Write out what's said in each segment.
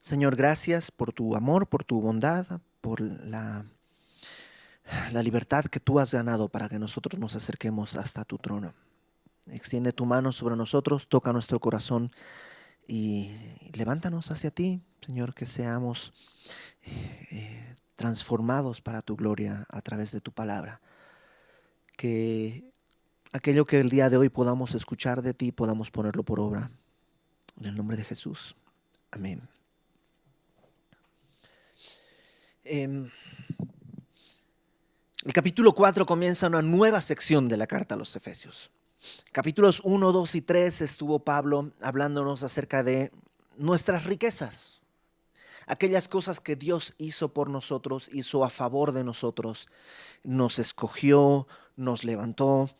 Señor, gracias por tu amor, por tu bondad, por la libertad que tú has ganado para que nosotros nos acerquemos hasta tu trono. Extiende tu mano sobre nosotros, toca nuestro corazón y levántanos hacia ti, Señor, que seamos transformados para tu gloria a través de tu palabra. Que aquello que el día de hoy podamos escuchar de ti, podamos ponerlo por obra. En el nombre de Jesús. Amén. Em, El capítulo 4 comienza una nueva sección de la carta a los Efesios. Capítulos 1, 2 y 3 estuvo Pablo hablándonos acerca de nuestras riquezas, aquellas cosas que Dios hizo por nosotros, hizo a favor de nosotros, nos escogió, nos levantó,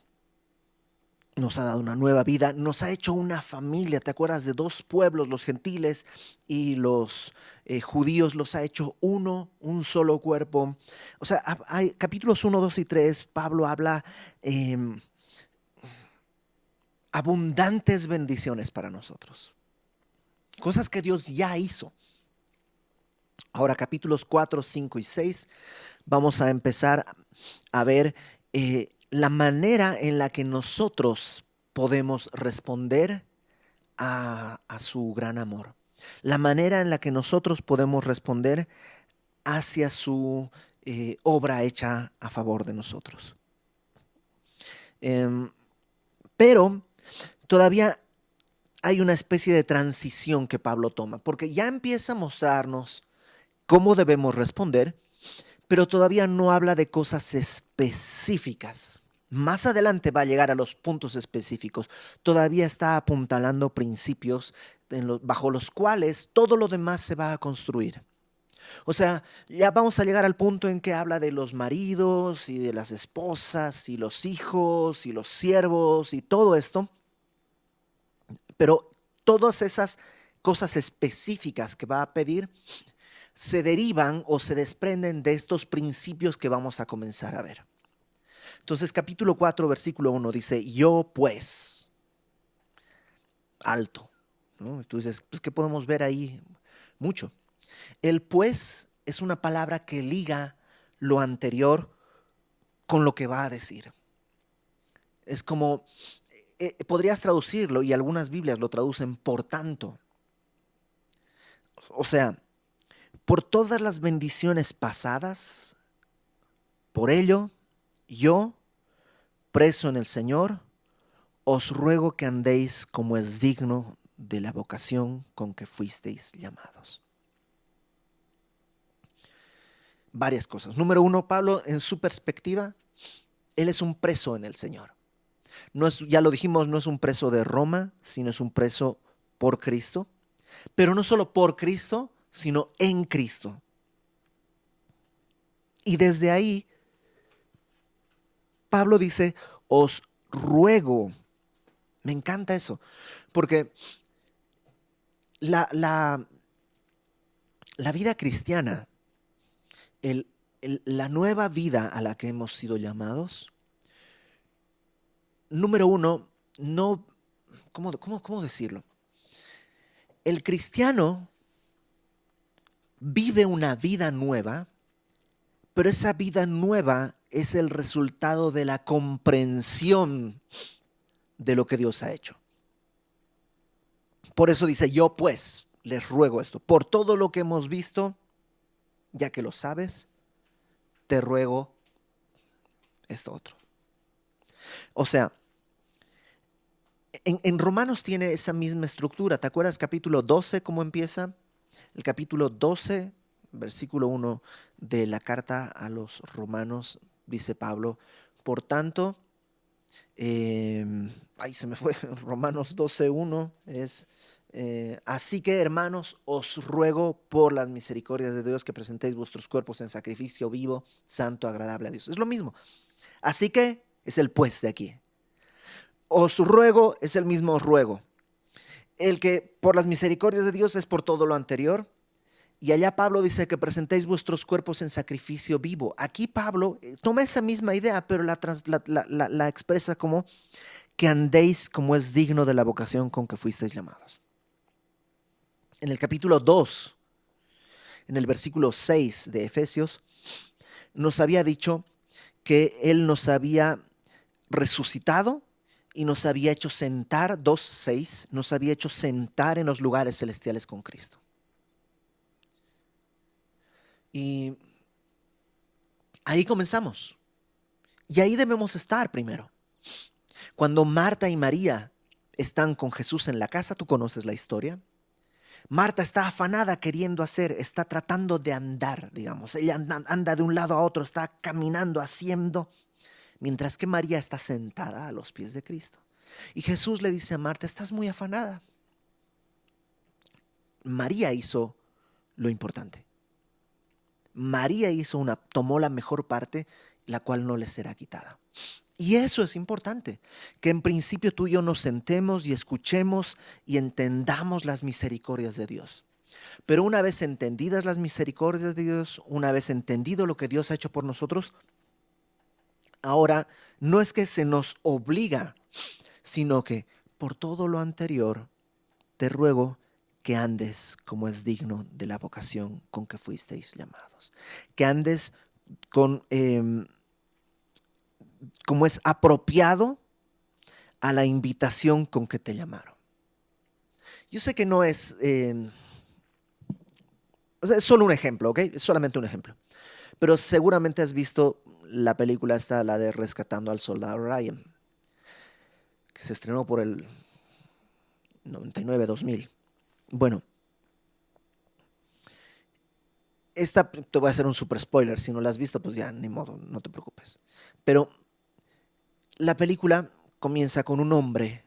nos ha dado una nueva vida, nos ha hecho una familia. ¿Te acuerdas de dos pueblos, los gentiles y los judíos? Los ha hecho uno, un solo cuerpo. O sea, hay capítulos 1, 2 y 3, Pablo habla eh, abundantes bendiciones para nosotros. Cosas que Dios ya hizo. Ahora capítulos 4, 5 y 6 vamos a empezar a ver la manera en la que nosotros podemos responder a su gran amor. La manera en la que nosotros podemos responder hacia su obra hecha a favor de nosotros. Em, pero todavía hay una especie de transición que Pablo toma, porque ya empieza a mostrarnos cómo debemos responder, pero todavía no habla de cosas específicas. Más adelante va a llegar a los puntos específicos. Todavía está apuntalando principios bajo los cuales todo lo demás se va a construir. O sea, ya vamos a llegar al punto en que habla de los maridos y de las esposas y los hijos y los siervos y todo esto. Pero todas esas cosas específicas que va a pedir se derivan o se desprenden de estos principios que vamos a comenzar a ver. Entonces, capítulo 4, versículo 1 dice, yo pues, alto, ¿no? Entonces, pues, ¿qué podemos ver ahí? Mucho. El pues es una palabra que liga lo anterior con lo que va a decir. Es como, podrías traducirlo, y algunas Biblias lo traducen por tanto. O sea, por todas las bendiciones pasadas, por ello, yo, preso en el Señor, os ruego que andéis como es digno de la vocación con que fuisteis llamados. Varias cosas. Número uno, Pablo, en su perspectiva, él es un preso en el Señor. No es, ya lo dijimos, no es un preso de Roma, sino es un preso por Cristo. Pero no solo por Cristo, sino en Cristo. Y desde ahí, Pablo dice, os ruego. Me encanta eso, porque la, la, la vida cristiana, la nueva vida a la que hemos sido llamados, número uno, no, ¿cómo decirlo? El cristiano vive una vida nueva, pero esa vida nueva es el resultado de la comprensión de lo que Dios ha hecho. Por eso dice, yo pues les ruego esto, por todo lo que hemos visto, ya que lo sabes, te ruego esto otro. O sea, en Romanos tiene esa misma estructura. ¿Te acuerdas capítulo 12 cómo empieza? El capítulo 12, versículo 1 de la carta a los Romanos, dice Pablo, por tanto, ahí se me fue, Romanos 12:1 es, así que hermanos, os ruego por las misericordias de Dios que presentéis vuestros cuerpos en sacrificio vivo, santo, agradable a Dios. Es lo mismo. Así que es el pues de aquí. Os ruego es el mismo ruego. El que por las misericordias de Dios es por todo lo anterior. Y allá Pablo dice que presentéis vuestros cuerpos en sacrificio vivo. Aquí Pablo toma esa misma idea, pero la expresa como que andéis como es digno de la vocación con que fuisteis llamados. En el capítulo 2 en el versículo 6 de Efesios, nos había dicho que Él nos había resucitado y nos había hecho sentar, 2:6, nos había hecho sentar en los lugares celestiales con Cristo. Y ahí comenzamos. Y ahí debemos estar primero. Cuando Marta y María están con Jesús en la casa, tú conoces la historia. Marta está afanada queriendo está tratando de andar, digamos. Ella anda de un lado a otro, está caminando, haciendo, mientras que María está sentada a los pies de Cristo. Y Jesús le dice a Marta, estás muy afanada. María hizo lo importante. María tomó la mejor parte, la cual no le será quitada. Y eso es importante, que en principio tú y yo nos sentemos y escuchemos y entendamos las misericordias de Dios. Pero una vez entendidas las misericordias de Dios, una vez entendido lo que Dios ha hecho por nosotros, ahora no es que se nos obliga, sino que por todo lo anterior te ruego que andes como es digno de la vocación con que fuisteis llamados. Que andes como es apropiado a la invitación con que te llamaron. Yo sé que no es, o sea, es solo un ejemplo, ¿ok? Es solamente un ejemplo. Pero seguramente has visto la película esta, la de Rescatando al Soldado Ryan, que se estrenó por el 99-2000. Bueno, esta te voy a hacer un super spoiler. Si no la has visto, pues ya, ni modo, no te preocupes. Pero la película comienza con un hombre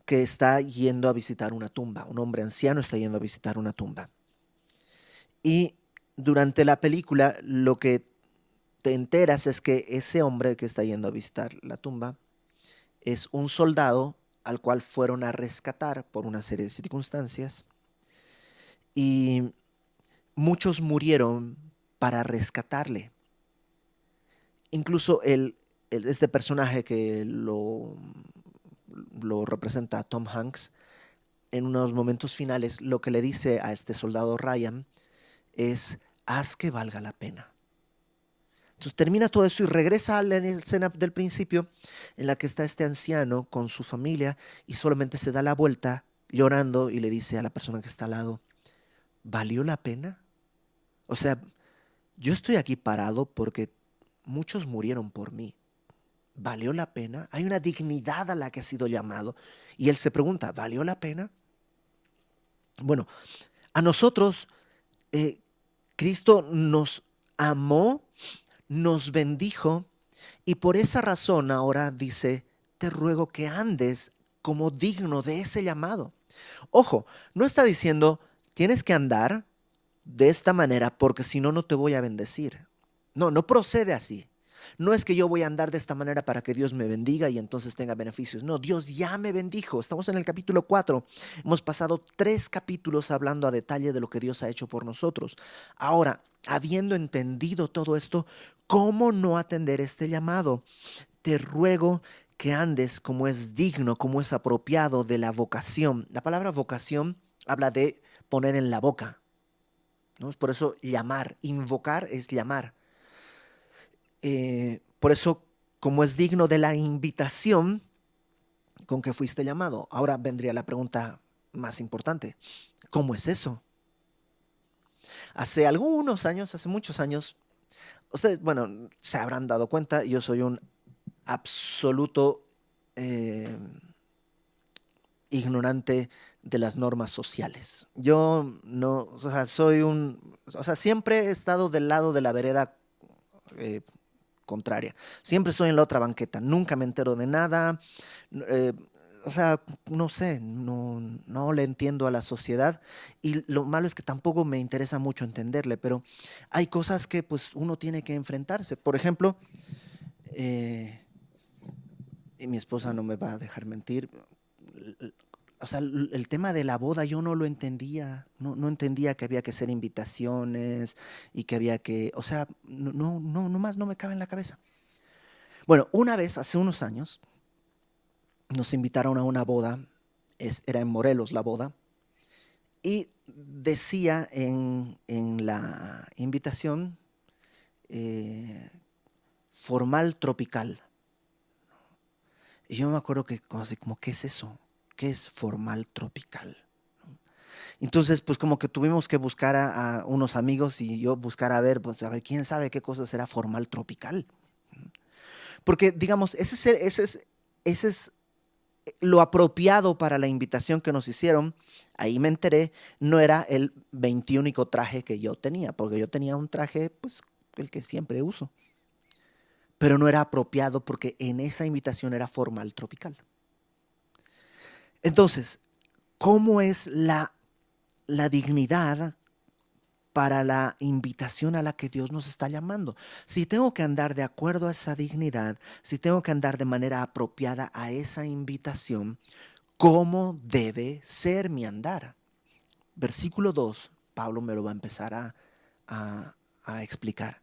que está yendo a visitar una tumba. Un hombre anciano está yendo a visitar una tumba. Y durante la película lo que te enteras es que ese hombre que está yendo a visitar la tumba es un soldado al cual fueron a rescatar por una serie de circunstancias. Y muchos murieron para rescatarle. Incluso este personaje que lo representa Tom Hanks, en unos momentos finales, lo que le dice a este soldado Ryan es: haz que valga la pena. Entonces termina todo eso y regresa a la escena del principio en la que está este anciano con su familia y solamente se da la vuelta llorando y le dice a la persona que está al lado: ¿valió la pena? O sea, yo estoy aquí parado porque muchos murieron por mí. ¿Valió la pena? Hay una dignidad a la que ha sido llamado. Y él se pregunta, ¿valió la pena? Bueno, a nosotros Cristo nos amó, nos bendijo y por esa razón ahora dice, te ruego que andes como digno de ese llamado. Ojo, no está diciendo, tienes que andar de esta manera porque si no, no te voy a bendecir. No, no procede así. No es que yo voy a andar de esta manera para que Dios me bendiga y entonces tenga beneficios. No, Dios ya me bendijo. Estamos en el capítulo 4. Hemos pasado 3 capítulos hablando a detalle de lo que Dios ha hecho por nosotros. Ahora, habiendo entendido todo esto, ¿cómo no atender este llamado? Te ruego que andes como es digno, como es apropiado de la vocación. La palabra vocación habla de poner en la boca, ¿no? Por eso llamar, invocar es llamar. Por eso, como es digno de la invitación con que fuiste llamado. Ahora vendría la pregunta más importante. ¿Cómo es eso? Hace algunos años, hace muchos años, ustedes, bueno, se habrán dado cuenta, yo soy un absoluto eh, ignorante de las normas sociales. Yo no, o sea, siempre he estado del lado de la vereda eh, contraria. Siempre estoy en la otra banqueta, nunca me entero de nada. eh, o sea, no sé, no le entiendo a la sociedad y lo malo es que tampoco me interesa mucho entenderle, pero hay cosas que pues uno tiene que enfrentarse. Por ejemplo, eh, y mi esposa no me va a dejar mentir, o sea, el tema de la boda yo no lo entendía, no entendía que había que hacer invitaciones y que había que, o sea, no más no me cabe en la cabeza. Bueno, una vez, hace unos años, nos invitaron a una boda, era en Morelos la boda, y decía en la invitación eh, formal tropical. Y yo me acuerdo que así como, ¿qué es eso? ¿Qué es formal tropical? Entonces, pues como que tuvimos que buscar a unos amigos y yo buscar a ver, pues a ver, quién sabe qué cosa será formal tropical. Porque, digamos, ese es lo apropiado para la invitación que nos hicieron. Ahí me enteré, no era el 21 traje que yo tenía, porque yo tenía un traje, pues, el que siempre uso. Pero no era apropiado porque en esa invitación era formal tropical. Entonces, ¿cómo es la dignidad para la invitación a la que Dios nos está llamando? Si tengo que andar de acuerdo a esa dignidad, si tengo que andar de manera apropiada a esa invitación, ¿cómo debe ser mi andar? Versículo 2, Pablo me lo va a empezar a, a explicar.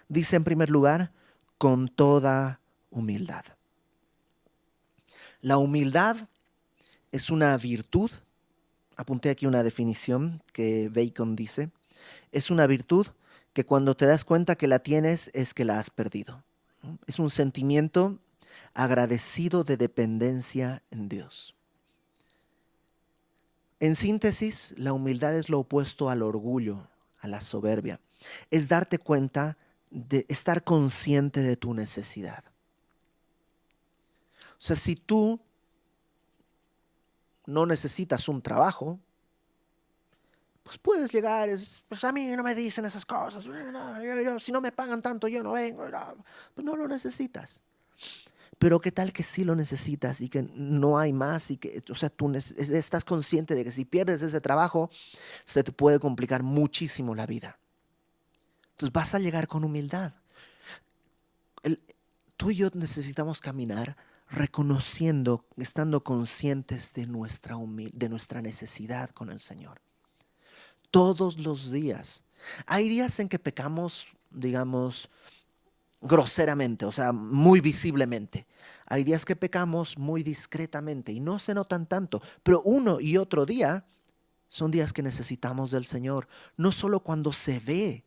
Dice en primer lugar, con toda humildad. La humildad es una virtud. Apunté aquí una definición que Bacon dice. Es una virtud que cuando te das cuenta que la tienes es que la has perdido. Es un sentimiento agradecido de dependencia en Dios. En síntesis, la humildad es lo opuesto al orgullo, a la soberbia. Es darte cuenta de estar consciente de tu necesidad. O sea, si tú no necesitas un trabajo, pues puedes llegar, pues a mí no me dicen esas cosas, si no me pagan tanto yo no vengo, pues no lo necesitas. Pero qué tal que sí lo necesitas y que no hay más y que, o sea, tú estás consciente de que si pierdes ese trabajo, se te puede complicar muchísimo la vida. Entonces vas a llegar con humildad. El- Tú y yo necesitamos caminar reconociendo, estando conscientes de nuestra necesidad con el Señor. Todos los días. Hay días en que pecamos, digamos, groseramente, o sea, muy visiblemente. Hay días que pecamos muy discretamente y no se notan tanto, pero uno y otro día son días que necesitamos del Señor, no solo cuando se ve,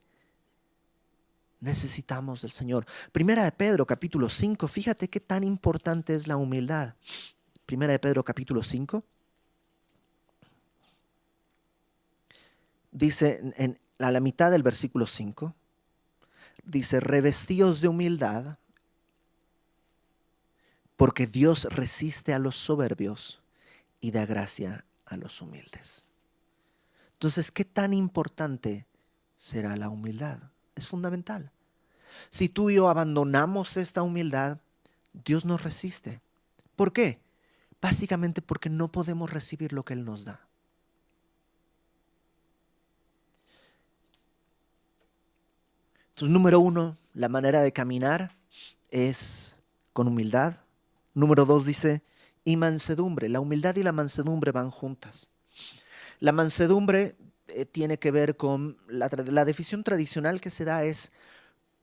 necesitamos del Señor. Primera de Pedro, capítulo 5, fíjate qué tan importante es la humildad. Primera de Pedro, capítulo 5, dice a la mitad del versículo 5, dice, revestíos de humildad, porque Dios resiste a los soberbios y da gracia a los humildes. Entonces, ¿qué tan importante será la humildad? Es fundamental. Si tú y yo abandonamos esta humildad, Dios nos resiste. ¿Por qué? Básicamente porque no podemos recibir lo que Él nos da. Entonces, número uno, la manera de caminar es con humildad. Número dos dice, y mansedumbre. La humildad y la mansedumbre van juntas. La mansedumbre tiene que ver con la definición tradicional que se da es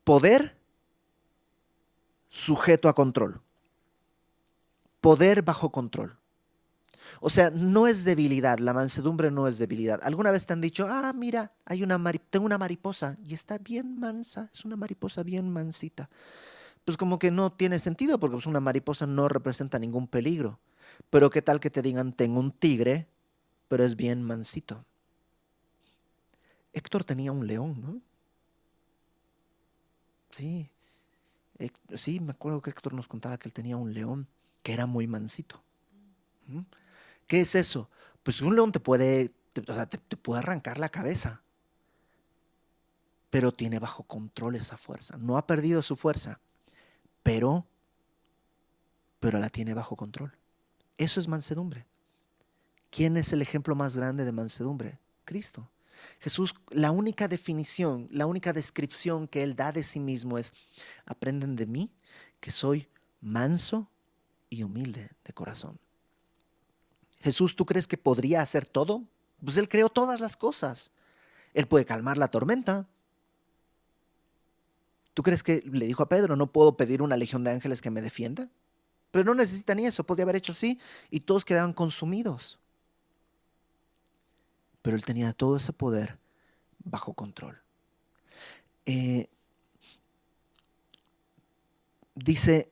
poder sujeto a control. Poder bajo control. O sea, no es debilidad, la mansedumbre no es debilidad. ¿Alguna vez te han dicho, mira, tengo una mariposa y está bien mansa, es una mariposa bien mansita? Pues como que no tiene sentido porque pues, una mariposa no representa ningún peligro. Pero qué tal que te digan, tengo un tigre, pero es bien mansito. Héctor tenía un león, ¿no? Sí, sí, me acuerdo que Héctor nos contaba que él tenía un león que era muy mansito. ¿Mm? ¿Qué es eso? Pues un león o sea, te puede arrancar la cabeza, pero tiene bajo control esa fuerza. No ha perdido su fuerza, pero, pero la tiene bajo control. Eso es mansedumbre. ¿Quién es el ejemplo más grande de mansedumbre? Cristo. Jesús, la única definición, la única descripción que Él da de sí mismo es, aprenden de mí que soy manso y humilde de corazón. Jesús, ¿tú crees que podría hacer todo? Pues Él creó todas las cosas. Él puede calmar la tormenta. ¿Tú crees que le dijo a Pedro, no puedo pedir una legión de ángeles que me defienda? Pero no necesita ni eso, podía haber hecho así y todos quedaban consumidos. pero él tenía todo ese poder bajo control. Dice,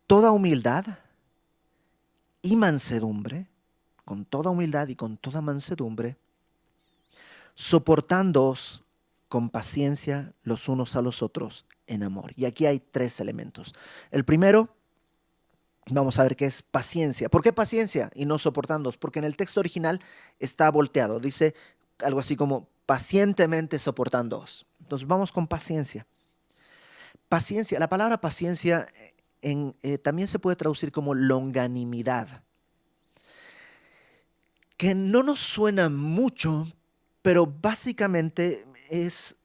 toda humildad y mansedumbre, con toda humildad y con toda mansedumbre, soportándoos con paciencia los unos a los otros en amor. Y aquí hay tres elementos. El primero, vamos a ver qué es paciencia. ¿Por qué paciencia y no soportándoos? Porque en el texto original está volteado. Dice algo así como pacientemente soportándoos. Entonces vamos con paciencia. Paciencia, la palabra paciencia también se puede traducir como longanimidad, que no nos suena mucho, pero básicamente es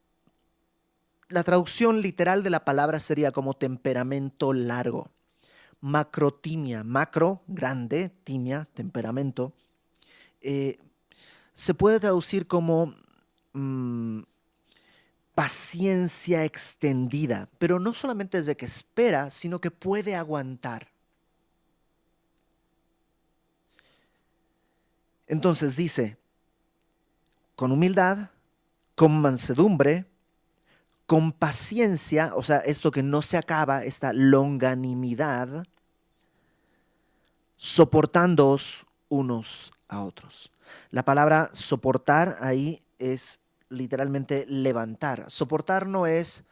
la traducción literal de la palabra sería como temperamento largo. Macrotimia, macro, grande, timia, temperamento, eh, se puede traducir como mm, paciencia extendida, pero no solamente es de que espera, sino que puede aguantar. Entonces dice, con humildad, con mansedumbre, con paciencia, o sea, esto que no se acaba, esta longanimidad, soportándoos unos a otros. La palabra soportar ahí es literalmente levantar. Soportar no es,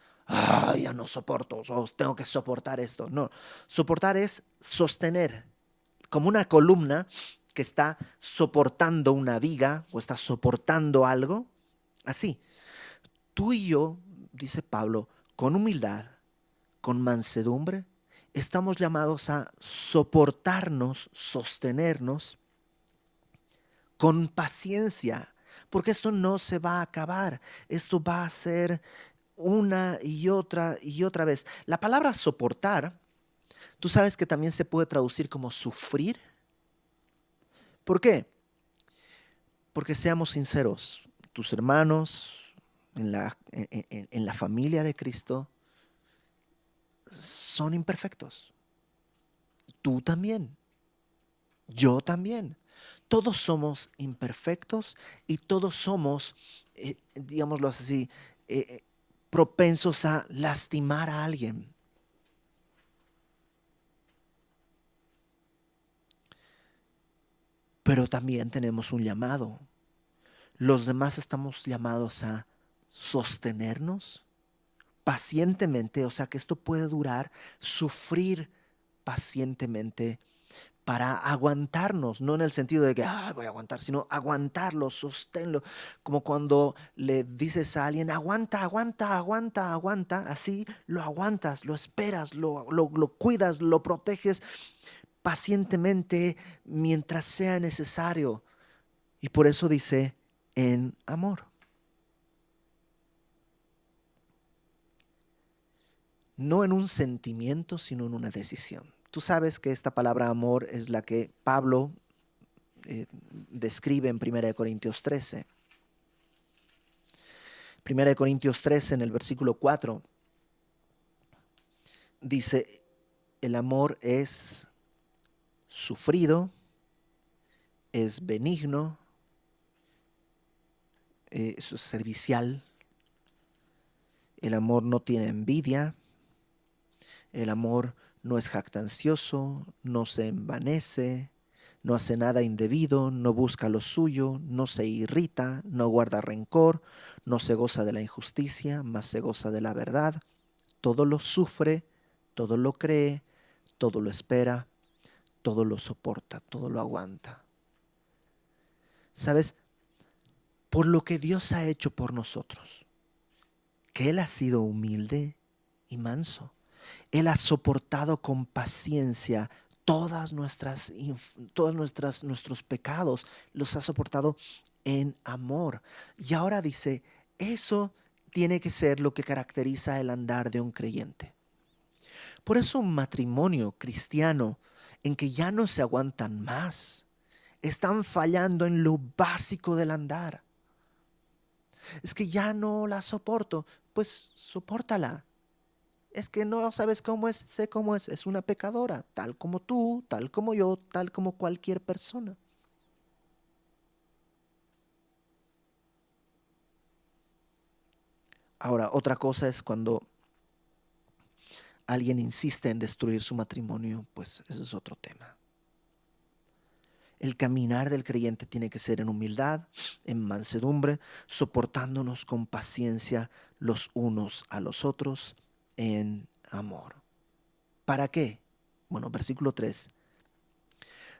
ya no soporto, tengo que soportar esto. No, soportar es sostener, como una columna que está soportando una viga o está soportando algo. Así, tú y yo, dice Pablo, con humildad, con mansedumbre, estamos llamados a soportarnos, sostenernos con paciencia, porque esto no se va a acabar, esto va a ser una y otra vez. La palabra soportar, tú sabes que también se puede traducir como sufrir. ¿Por qué? Porque seamos sinceros, tus hermanos en la familia de Cristo son imperfectos. Tú también. Yo también. Todos somos imperfectos y todos somos, digámoslo así, propensos a lastimar a alguien. Pero también tenemos un llamado. Los demás estamos llamados a sostenernos pacientemente, o sea que esto puede durar, sufrir pacientemente para aguantarnos, no en el sentido de que voy a aguantar, sino aguantarlo, sosténlo, como cuando le dices a alguien, aguanta, aguanta, aguanta, aguanta, así lo aguantas, lo esperas, lo cuidas, lo proteges pacientemente mientras sea necesario. Y por eso dice, en amor. No en un sentimiento, sino en una decisión. Tú sabes que esta palabra amor es la que Pablo describe en 1 Corintios 13. 1 Corintios 13 en el versículo 4 dice, el amor es sufrido, es benigno, es servicial, el amor no tiene envidia, el amor no es jactancioso, no se envanece, no hace nada indebido, no busca lo suyo, no se irrita, no guarda rencor, no se goza de la injusticia, mas se goza de la verdad. Todo lo sufre, todo lo cree, todo lo espera, todo lo soporta, todo lo aguanta. ¿Sabes? Por lo que Dios ha hecho por nosotros, que Él ha sido humilde y manso. Él ha soportado con paciencia nuestros pecados, los ha soportado en amor. Y ahora dice, eso tiene que ser lo que caracteriza el andar de un creyente. Por eso un matrimonio cristiano en que ya no se aguantan más, están fallando en lo básico del andar. Es que ya no la soporto, pues sopórtala. Es que no sabes cómo es, sé cómo es una pecadora, tal como tú, tal como yo, tal como cualquier persona. Ahora, otra cosa es cuando alguien insiste en destruir su matrimonio, pues ese es otro tema. El caminar del creyente tiene que ser en humildad, en mansedumbre, soportándonos con paciencia los unos a los otros, en amor. ¿Para qué? Bueno, versículo 3.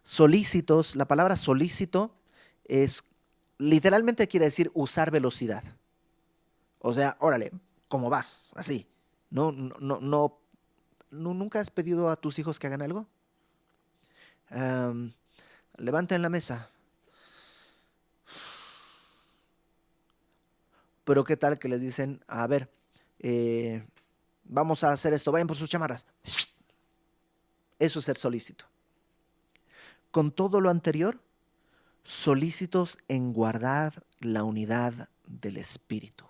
Solícitos, la palabra solícito es, literalmente quiere decir usar velocidad. O sea, órale, ¿cómo vas? Así. ¿Nunca has pedido a tus hijos que hagan algo? Am, levanten la mesa. Pero qué tal que les dicen, a ver, eh, vamos a hacer esto, vayan por sus chamarras. Eso es ser solícito. Con todo lo anterior, solícitos en guardar la unidad del Espíritu.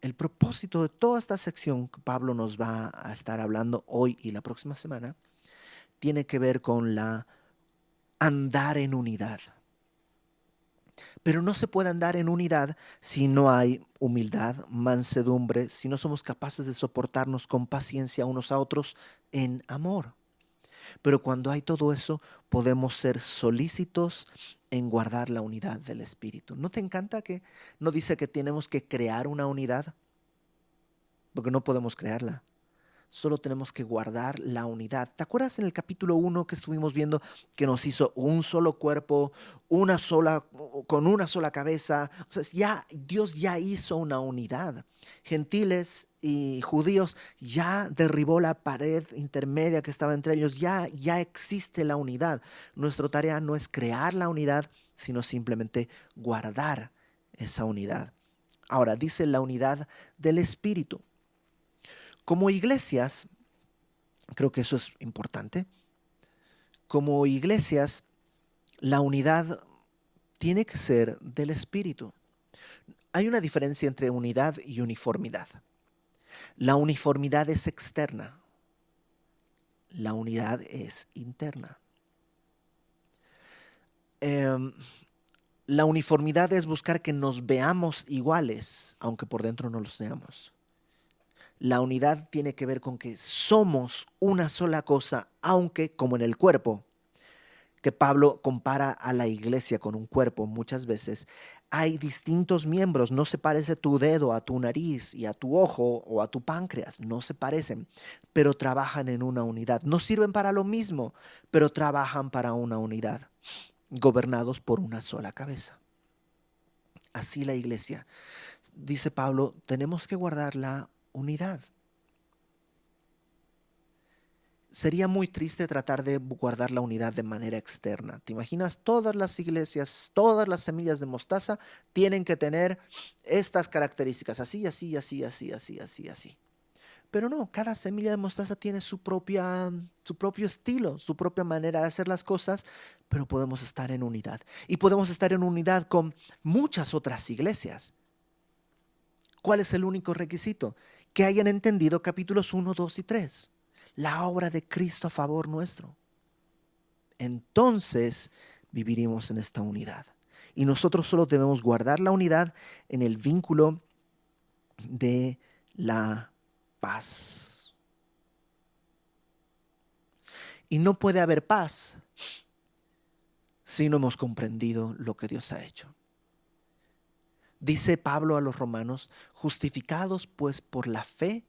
El propósito de toda esta sección que Pablo nos va a estar hablando hoy y la próxima semana tiene que ver con la andar en unidad. Pero no se puede andar en unidad si no hay humildad, mansedumbre, si no somos capaces de soportarnos con paciencia unos a otros en amor. Pero cuando hay todo eso, podemos ser solícitos en guardar la unidad del Espíritu. ¿No te encanta que no dice que tenemos que crear una unidad? Porque no podemos crearla. Solo tenemos que guardar la unidad. ¿Te acuerdas en el capítulo 1 que estuvimos viendo que nos hizo un solo cuerpo, con una sola cabeza? O sea, Dios ya hizo una unidad. Gentiles y judíos ya derribó la pared intermedia que estaba entre ellos. Ya existe la unidad. Nuestra tarea no es crear la unidad, sino simplemente guardar esa unidad. Ahora, dice la unidad del Espíritu. Como iglesias, creo que eso es importante. Como iglesias, la unidad tiene que ser del Espíritu. Hay una diferencia entre unidad y uniformidad. La uniformidad es externa. La unidad es interna. Em, la uniformidad es buscar que nos veamos iguales, aunque por dentro no lo seamos. La unidad tiene que ver con que somos una sola cosa, aunque como en el cuerpo, que Pablo compara a la iglesia con un cuerpo muchas veces, hay distintos miembros, no se parece tu dedo a tu nariz y a tu ojo o a tu páncreas, no se parecen, pero trabajan en una unidad. No sirven para lo mismo, pero trabajan para una unidad, gobernados por una sola cabeza. Así la iglesia. Dice Pablo, tenemos que guardar la unidad. Sería muy triste tratar de guardar la unidad de manera externa. ¿Te imaginas? Todas las iglesias, todas las semillas de mostaza tienen que tener estas características, así, así, así, así, así, así, así. Pero no, cada semilla de mostaza tiene su propio estilo, su propia manera de hacer las cosas, pero podemos estar en unidad. Y podemos estar en unidad con muchas otras iglesias. ¿Cuál es el único requisito? Que hayan entendido capítulos 1, 2 y 3. La obra de Cristo a favor nuestro. Entonces viviremos en esta unidad. Y nosotros solo debemos guardar la unidad en el vínculo de la paz. Y no puede haber paz si no hemos comprendido lo que Dios ha hecho. Dice Pablo a los romanos, justificados pues por la fe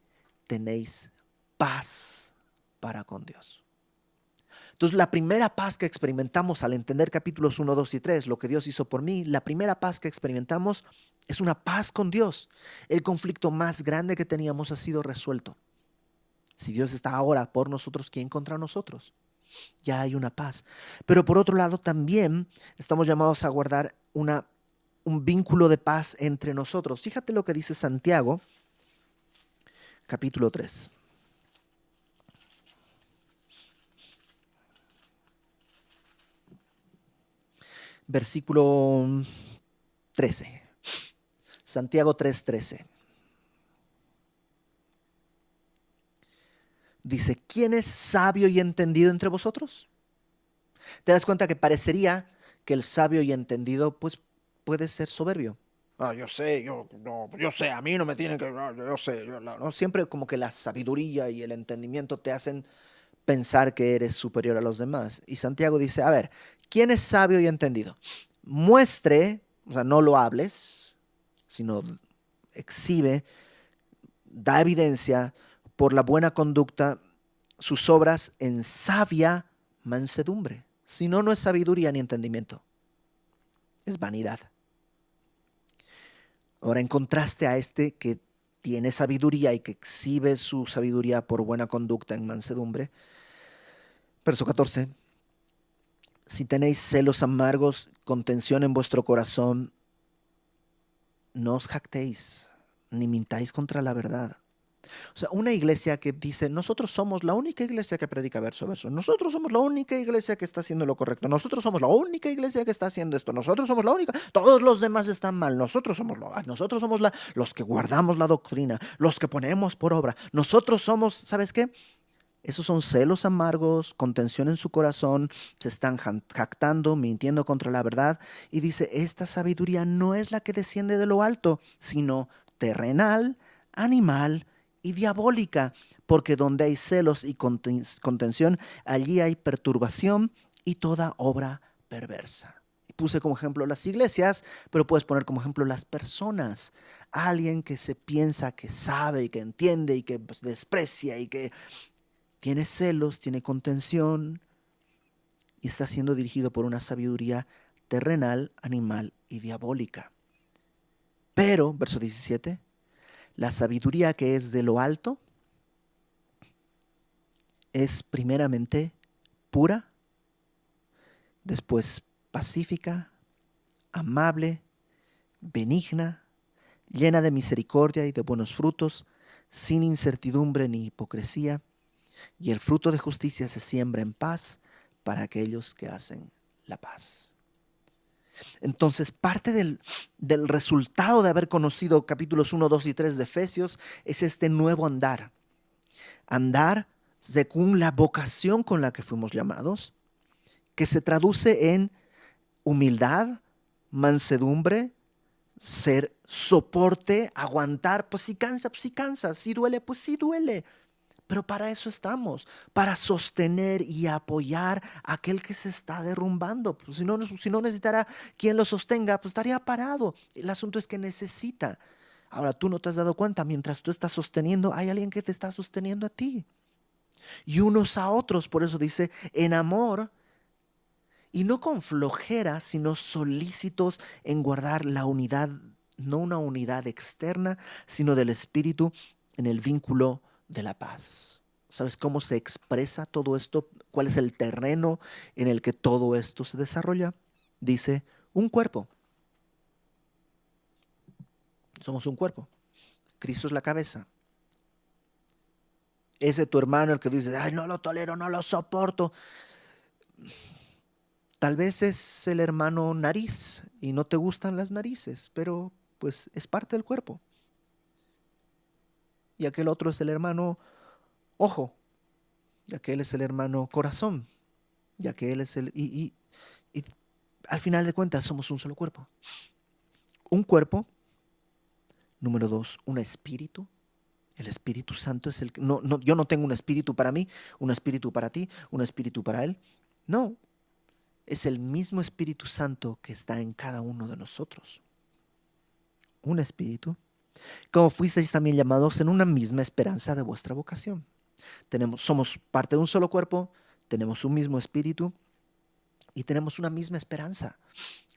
tenéis paz para con Dios. Entonces, la primera paz que experimentamos al entender capítulos 1, 2 y 3, lo que Dios hizo por mí, la primera paz que experimentamos es una paz con Dios. El conflicto más grande que teníamos ha sido resuelto. Si Dios está ahora por nosotros, ¿quién contra nosotros? Ya hay una paz. Pero por otro lado, también estamos llamados a guardar un vínculo de paz entre nosotros. Fíjate lo que dice Santiago, capítulo 3. Versículo 13. Santiago 3:13. Dice, ¿quién es sabio y entendido entre vosotros? ¿Te das cuenta que parecería que el sabio y entendido pues puede ser soberbio? Yo sé, no, yo sé, a mí no me tienen que, yo sé, ¿no? Siempre como que la sabiduría y el entendimiento te hacen pensar que eres superior a los demás. Y Santiago dice, a ver, ¿quién es sabio y entendido? Muestre, o sea, no lo hables, sino exhibe, da evidencia por la buena conducta sus obras en sabia mansedumbre. Si no, no es sabiduría ni entendimiento, es vanidad. Ahora, en contraste a este que tiene sabiduría y que exhibe su sabiduría por buena conducta en mansedumbre, verso 14, si tenéis celos amargos, contención en vuestro corazón, no os jactéis, ni mintáis contra la verdad. O sea, una iglesia que dice, nosotros somos la única iglesia que predica verso a verso, nosotros somos la única iglesia que está haciendo lo correcto, nosotros somos la única iglesia que está haciendo esto, nosotros somos la única, todos los demás están mal, nosotros somos los que guardamos la doctrina, los que ponemos por obra, nosotros somos, ¿sabes qué? Esos son celos amargos, contención en su corazón, se están jactando, mintiendo contra la verdad. Y dice, esta sabiduría no es la que desciende de lo alto, sino terrenal, animal y diabólica, porque donde hay celos y contención, allí hay perturbación y toda obra perversa. Y puse como ejemplo las iglesias, pero puedes poner como ejemplo las personas. Alguien que se piensa que sabe y que entiende y que pues, desprecia y que tiene celos, tiene contención y está siendo dirigido por una sabiduría terrenal, animal y diabólica. Pero, verso 17, la sabiduría que es de lo alto es primeramente pura, después pacífica, amable, benigna, llena de misericordia y de buenos frutos, sin incertidumbre ni hipocresía, y el fruto de justicia se siembra en paz para aquellos que hacen la paz. Entonces, parte del resultado de haber conocido capítulos 1, 2 y 3 de Efesios es este nuevo andar. Andar según la vocación con la que fuimos llamados, que se traduce en humildad, mansedumbre, ser soporte, aguantar. Pues si cansa, si duele, pues sí duele. Pero para eso estamos, para sostener y apoyar a aquel que se está derrumbando. Pues si no necesitara quien lo sostenga, pues estaría parado. El asunto es que necesita. Ahora tú no te has dado cuenta, mientras tú estás sosteniendo, hay alguien que te está sosteniendo a ti. Y unos a otros, por eso dice, en amor y no con flojera, sino solícitos en guardar la unidad, no una unidad externa, sino del espíritu en el vínculo de la paz. ¿Sabes cómo se expresa todo esto? ¿Cuál es el terreno en el que todo esto se desarrolla? Dice, un cuerpo. Somos un cuerpo. Cristo es la cabeza. Ese tu hermano el que dice, ay, no lo tolero, no lo soporto. Tal vez es el hermano nariz y no te gustan las narices, pero pues es parte del cuerpo. Y aquel otro es el hermano ojo, y aquel es el hermano corazón, y aquel es y al final de cuentas somos un solo cuerpo. Un cuerpo, número dos, un espíritu. El Espíritu Santo es el que... yo no tengo un espíritu para mí, un espíritu para ti, un espíritu para él. No, es el mismo Espíritu Santo que está en cada uno de nosotros. Un espíritu. Como fuisteis también llamados en una misma esperanza de vuestra vocación. Somos parte de un solo cuerpo, tenemos un mismo espíritu y tenemos una misma esperanza.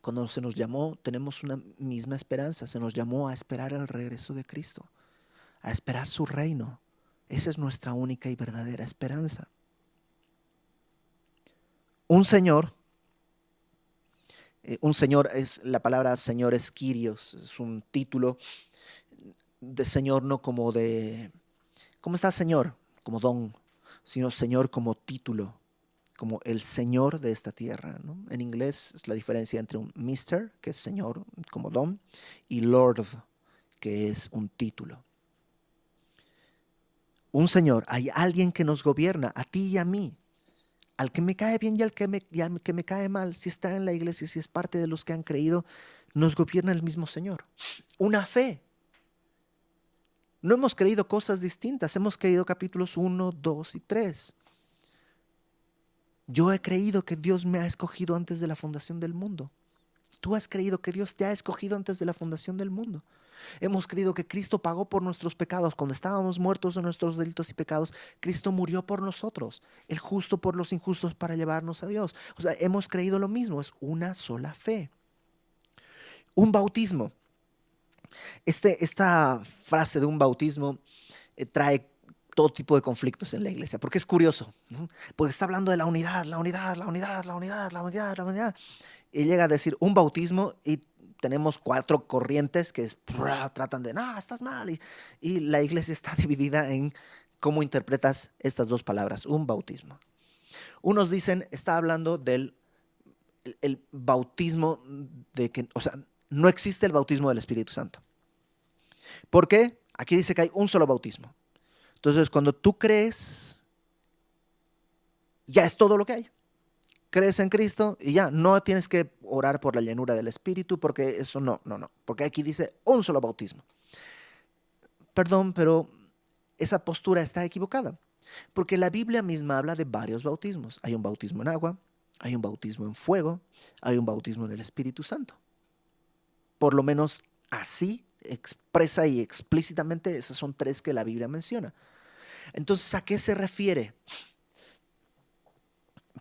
Cuando se nos llamó, tenemos una misma esperanza. Se nos llamó a esperar el regreso de Cristo, a esperar su reino. Esa es nuestra única y verdadera esperanza. Un Señor es, la palabra Señor es Kyrios, es un título de Señor no como de, ¿cómo está Señor? Como don, sino Señor como título, como el Señor de esta tierra, ¿no? En inglés es la diferencia entre un Mister, que es Señor como don, y Lord, que es un título. Un Señor, hay alguien que nos gobierna, a ti y a mí, al que me cae bien y al que me cae mal, si está en la iglesia, si es parte de los que han creído, nos gobierna el mismo Señor. Una fe. No hemos creído cosas distintas, hemos creído capítulos 1, 2 y 3. Yo he creído que Dios me ha escogido antes de la fundación del mundo. Tú has creído que Dios te ha escogido antes de la fundación del mundo. Hemos creído que Cristo pagó por nuestros pecados. Cuando estábamos muertos en nuestros delitos y pecados, Cristo murió por nosotros, el justo por los injustos para llevarnos a Dios. O sea, hemos creído lo mismo, es una sola fe. Un bautismo. Esta frase de un bautismo trae todo tipo de conflictos en la iglesia, porque es curioso, ¿no? Porque está hablando de la unidad, la unidad, la unidad, la unidad, la unidad, la unidad. Y llega a decir un bautismo y tenemos 4 corrientes que tratan de, no, estás mal. Y la iglesia está dividida en cómo interpretas estas 2 palabras, un bautismo. Unos dicen, está hablando del el bautismo de que, o sea, no existe el bautismo del Espíritu Santo. ¿Por qué? Aquí dice que hay un solo bautismo. Entonces, cuando tú crees, ya es todo lo que hay. Crees en Cristo y ya, no tienes que orar por la llenura del Espíritu, porque eso no, porque aquí dice un solo bautismo. Perdón, pero esa postura está equivocada, porque la Biblia misma habla de varios bautismos. Hay un bautismo en agua, hay un bautismo en fuego, hay un bautismo en el Espíritu Santo. Por lo menos así expresa y explícitamente, esas son 3 que la Biblia menciona. Entonces, ¿a qué se refiere?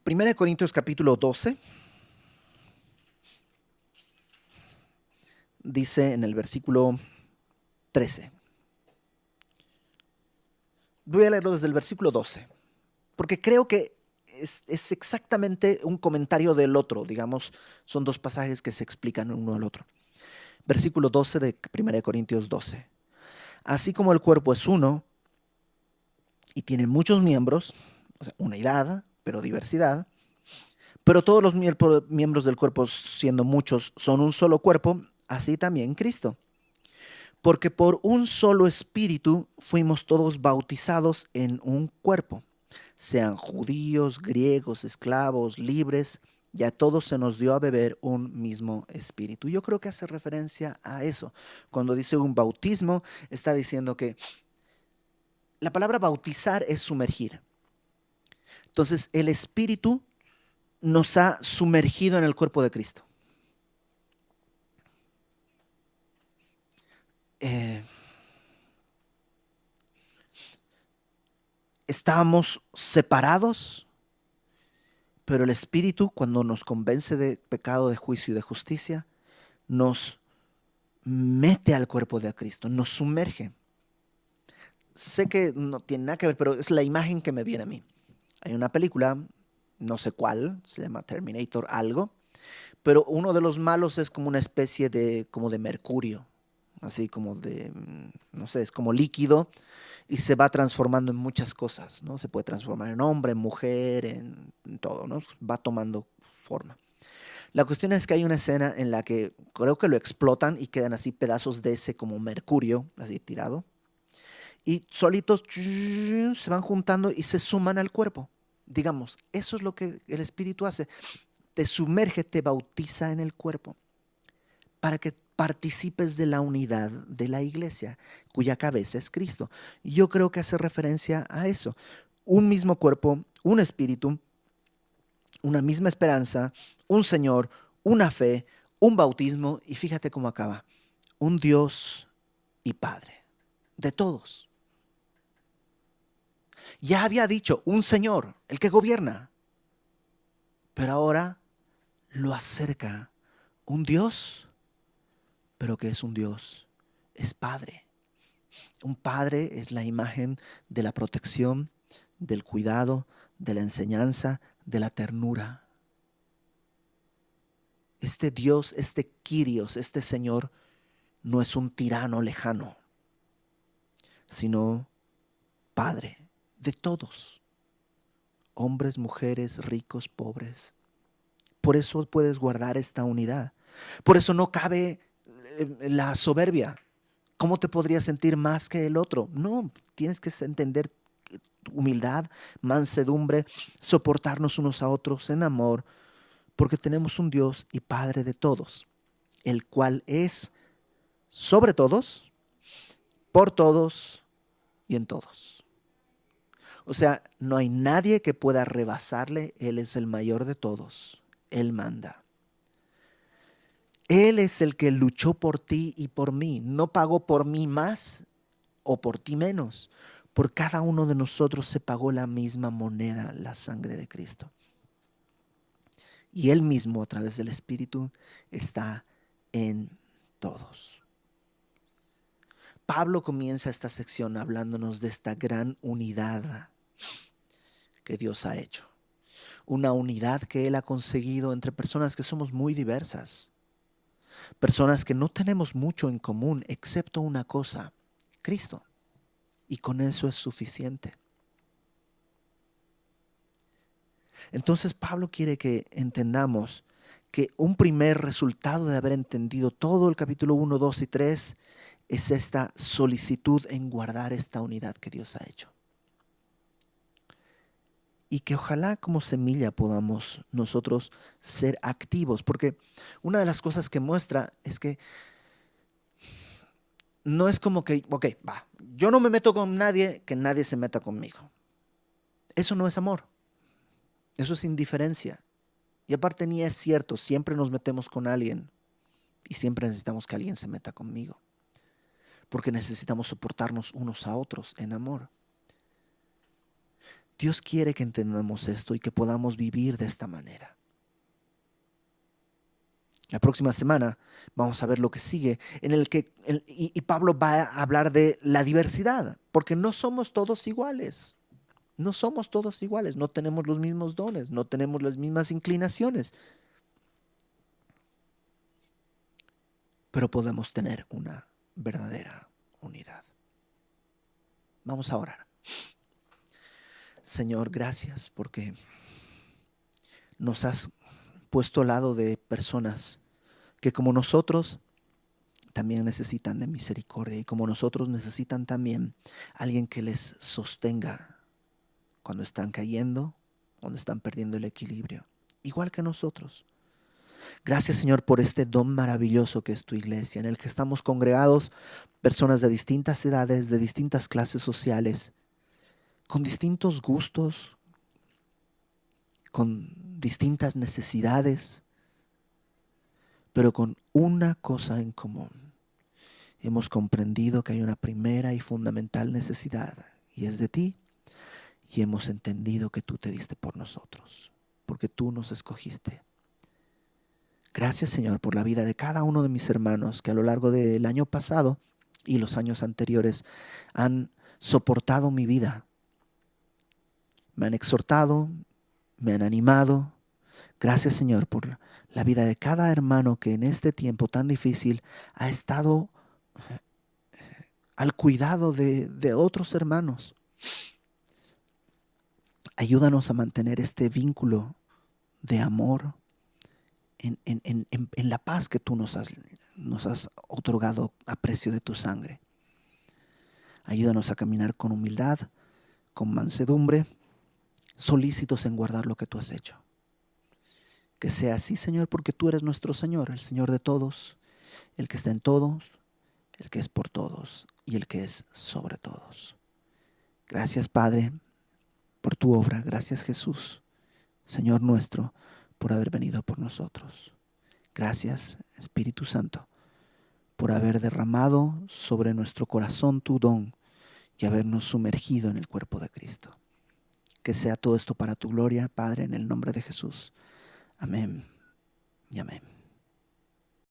1 Corintios capítulo 12 dice en el versículo 13. Voy a leerlo desde el versículo 12, porque creo que es exactamente un comentario del otro, digamos, son 2 pasajes que se explican uno al otro. Versículo 12 de 1 Corintios 12. Así como el cuerpo es uno y tiene muchos miembros, o sea, unidad, pero diversidad, pero todos los miembros del cuerpo, siendo muchos, son un solo cuerpo, así también Cristo. Porque por un solo espíritu fuimos todos bautizados en un cuerpo, sean judíos, griegos, esclavos, libres, y a todos se nos dio a beber un mismo espíritu. Yo creo que hace referencia a eso. Cuando dice un bautismo, está diciendo que la palabra bautizar es sumergir. Entonces, el espíritu nos ha sumergido en el cuerpo de Cristo. Estábamos separados, pero el Espíritu, cuando nos convence de pecado, de juicio y de justicia, nos mete al cuerpo de Cristo, nos sumerge. Sé que no tiene nada que ver, pero es la imagen que me viene a mí. Hay una película, no sé cuál, se llama Terminator algo, pero uno de los malos es como una especie de, como de mercurio, así como de, no sé, es como líquido y se va transformando en muchas cosas, ¿no? Se puede transformar en hombre, en mujer, en todo, ¿no? Va tomando forma. La cuestión es que hay una escena en la que creo que lo explotan y quedan así pedazos de ese como mercurio, así tirado, y solitos se van juntando y se suman al cuerpo. Digamos, eso es lo que el Espíritu hace. Te sumerge, te bautiza en el cuerpo para que participes de la unidad de la iglesia, cuya cabeza es Cristo. Yo creo que hace referencia a eso. Un mismo cuerpo, un espíritu, una misma esperanza, un Señor, una fe, un bautismo, y fíjate cómo acaba. Un Dios y Padre de todos. Ya había dicho, un Señor, el que gobierna, pero ahora lo acerca un Dios, pero que es un Dios, es Padre. Un padre es la imagen de la protección, del cuidado, de la enseñanza, de la ternura. Este Dios, este Kyrios, este Señor, no es un tirano lejano, sino Padre de todos, hombres, mujeres, ricos, pobres. Por eso puedes guardar esta unidad. Por eso no cabe la soberbia. ¿Cómo te podrías sentir más que el otro? No, tienes que entender humildad, mansedumbre, soportarnos unos a otros en amor, porque tenemos un Dios y Padre de todos. el cual es sobre todos, por todos y en todos. O sea, no hay nadie que pueda rebasarle. Él es el mayor de todos. Él manda. Él es el que luchó por ti y por mí. No pagó por mí más o por ti menos. Por cada uno de nosotros se pagó la misma moneda, la sangre de Cristo. Y Él mismo, a través del Espíritu, está en todos. Pablo comienza esta sección hablándonos de esta gran unidad que Dios ha hecho. Una unidad que Él ha conseguido entre personas que somos muy diversas. Personas que no tenemos mucho en común, excepto una cosa: Cristo. Y con eso es suficiente. Entonces Pablo quiere que entendamos que un primer resultado de haber entendido todo el capítulo 1, 2 y 3 es esta solicitud en guardar esta unidad que Dios ha hecho. Y que ojalá como semilla podamos nosotros ser activos, porque una de las cosas que muestra es que no es como que, ok, va, yo no me meto con nadie, que nadie se meta conmigo. Eso no es amor, eso es indiferencia. Y aparte ni es cierto, siempre nos metemos con alguien y siempre necesitamos que alguien se meta conmigo, porque necesitamos soportarnos unos a otros en amor. Dios quiere que entendamos esto y que podamos vivir de esta manera. La próxima semana vamos a ver lo que sigue, en el que y Pablo va a hablar de la diversidad, porque no somos todos iguales. No somos todos iguales, no tenemos los mismos dones, no tenemos las mismas inclinaciones, pero podemos tener una verdadera unidad. Vamos a orar. Señor, gracias porque nos has puesto al lado de personas que como nosotros también necesitan de misericordia y como nosotros necesitan también alguien que les sostenga cuando están cayendo, cuando están perdiendo el equilibrio, igual que nosotros. Gracias, Señor, por este don maravilloso que es tu iglesia, en el que estamos congregados personas de distintas edades, de distintas clases sociales, con distintos gustos, con distintas necesidades, pero con una cosa en común. Hemos comprendido que hay una primera y fundamental necesidad, y es de ti, y hemos entendido que tú te diste por nosotros, porque tú nos escogiste. Gracias, Señor, por la vida de cada uno de mis hermanos que a lo largo del año pasado y los años anteriores han soportado mi vida. Me han exhortado, me han animado. Gracias, Señor, por la vida de cada hermano que en este tiempo tan difícil ha estado al cuidado de otros hermanos. Ayúdanos a mantener este vínculo de amor en la paz que tú nos has otorgado a precio de tu sangre. Ayúdanos a caminar con humildad, con mansedumbre, solícitos en guardar lo que tú has hecho. Que sea así, Señor, porque tú eres nuestro Señor, el Señor de todos, el que está en todos, el que es por todos y el que es sobre todos. Gracias, Padre, por tu obra. Gracias, Jesús, Señor nuestro, por haber venido por nosotros. Gracias, Espíritu Santo, por haber derramado sobre nuestro corazón tu don y habernos sumergido en el cuerpo de Cristo. Que sea todo esto para tu gloria, Padre, en el nombre de Jesús. Amén y amén.